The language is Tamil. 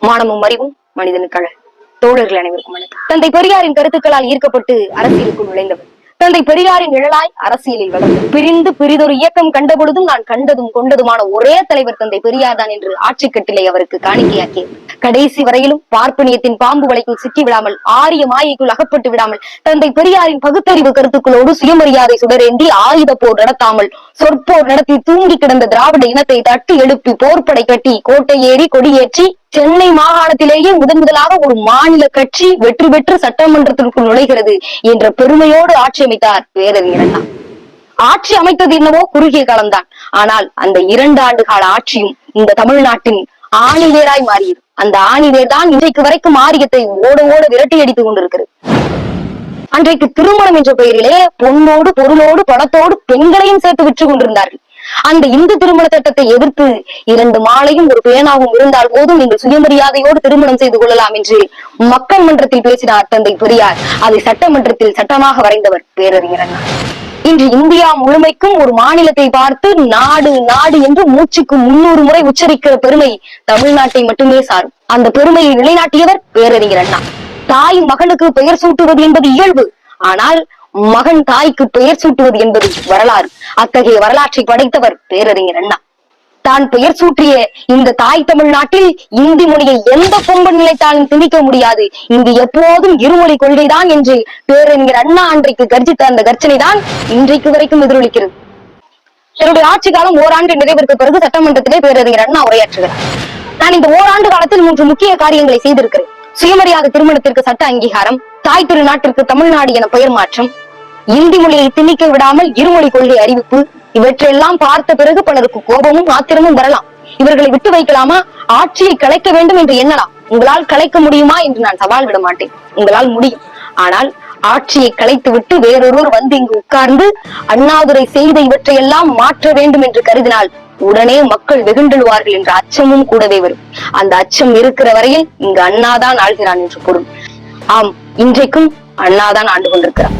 மானமும் அறிவும் மனிதனுக்கு தோழர்கள் அனைவருக்கும் வணக்கம். தந்தை பெரியாரின் கருத்துக்களால் ஈர்க்கப்பட்டு அரசியலுக்குள் நுழைந்தவர். தந்தை பெரியாரின் நிழலாய் அரசியலில் வளர்ந்து பிரிந்து பிரிதொரு இயக்கம் கண்டபொழுதும் நான் கண்டதும் கொண்டதுமான ஒரே தலைவர் தந்தை பெரியார் தான் என்று ஆட்சி கட்டிலை அவருக்கு காணிக்கையாக்கியது. கடைசி வரையிலும் பார்ப்பனியத்தின் பாம்பு வலைக்குள் சிக்கி விடாமல், ஆரிய மாயைக்குள் அகப்பட்டு விடாமல், தந்தை பெரியாரின் பகுத்தறிவு கருத்துக்களோடு சுயமரியாதை சுடரேந்தி ஆயுத போர் நடத்தாமல் சொற்போர் நடத்தி தூங்கி கிடந்த திராவிட இனத்தை தட்டி எழுப்பி போர்ப்படை கட்டி கோட்டை ஏறி கொடியேற்றி சென்னை மாகாணத்திலேயே முதலாக ஒரு மாநில கட்சி வெற்றி பெற்று சட்டமன்றத்திற்குள் நுழைகிறது என்ற பெருமையோடு ஆட்சி அமைத்தார் பேரறிஞர் அண்ணா. ஆட்சி அமைத்தது என்னவோ குறுகிய காலம்தான். ஆனால் அந்த 2 ஆண்டு கால ஆட்சியும் இந்த தமிழ்நாட்டின் ஆணிவேராய் மாறியது. அந்த ஆணிவேர் தான் இன்றைக்கு வரைக்கும் ஆரியத்தை ஓட ஓட விரட்டி அடித்துக் கொண்டிருக்கிறது. அன்றைக்கு திருமணம் என்ற பெயரிலே பொன்னோடு பொருளோடு பணத்தோடு பெண்களையும் சேர்த்து விற்று கொண்டிருந்தார்கள். அந்த இந்து திருமண சட்டத்தை எதிர்த்து 2 மாலையும் ஒரு பேனாவும் இருந்தால் போதும் நீங்கள் சுயமரியாதையோடு திருமணம் செய்து கொள்ளலாம் என்று மக்கள் மன்றத்தில் பேசினார் தந்தை பெரியார். அதை சட்டமன்றத்தில் சட்டமாக வரைந்தவர் பேரறிஞர் அண்ணா. இன்று இந்தியா முழுமைக்கும் ஒரு மாநிலத்தை பார்த்து நாடு நாடு என்று மூச்சுக்கு 300 முறை உச்சரிக்கிற பெருமை தமிழ்நாட்டை மட்டுமே சாரும். அந்த பெருமையை நிலைநாட்டியவர் பேரறிஞர் அண்ணா. தாய் மகனுக்கு பெயர் சூட்டுவது என்பது இயல்பு. ஆனால் மகன் தாய்க்கு பெயர் சூட்டுவது என்பது வரலாறு. அத்தகைய வரலாற்றை படைத்தவர் பேரறிஞர் அண்ணா. தான் பெயர் சூட்டிய இந்த தாய் தமிழ்நாட்டில் இந்தி மொழியை எந்த கொம்பன் நிலைத்தாலும் திணிக்க முடியாது. இங்கு எப்போதும் இருமொழி கொள்கைதான் என்று பேரறிஞர் அண்ணா அன்றைக்கு கர்ஜித்த அந்த கர்ஜனை தான் இன்றைக்கு வரைக்கும் எதிரொலிக்கிறது. என்னுடைய ஆட்சி காலம் ஓராண்டு நிறைவேற்ற பிறகு சட்டமன்றத்திலே பேரறிஞர் அண்ணா உரையாற்றுகிறார். நான் இந்த ஓராண்டு காலத்தில் 3 முக்கிய காரியங்களை செய்திருக்கிறேன். சுயமரியாதை திருமணத்திற்கு சட்ட அங்கீகாரம், தாய் திருநாட்டிற்கு தமிழ்நாடு என பெயர் மாற்றம், இந்தி மொழியை திணிக்க விடாமல் இருமொழி கொள்கை அறிவிப்பு. இவற்றையெல்லாம் பார்த்த பிறகு பலருக்கு கோபமும் ஆத்திரமும் வரலாம். இவர்களை விட்டு வைக்கலாமா? ஆட்சியை கலைக்க வேண்டும் என்று எண்ணலாம். உங்களால் கலைக்க முடியுமா என்று நான் சவால் விட மாட்டேன். உங்களால் முடியும். ஆனால் ஆட்சியை கலைத்து விட்டு வேறொருவர் வந்து இங்கு உட்கார்ந்து அண்ணாதுரை செய்த இவற்றையெல்லாம் மாற்ற வேண்டும் என்று கருதினால் உடனே மக்கள் வெகுண்டெழுவார்கள் என்ற அச்சமும் கூடவே வரும். அந்த அச்சம் இருக்கிற வரையில் இங்கு அண்ணாதான் ஆள்கிறான் என்று பொருள். ஆம், இன்றைக்கும் அண்ணாதான் ஆண்டு கொண்டிருக்கிறார்.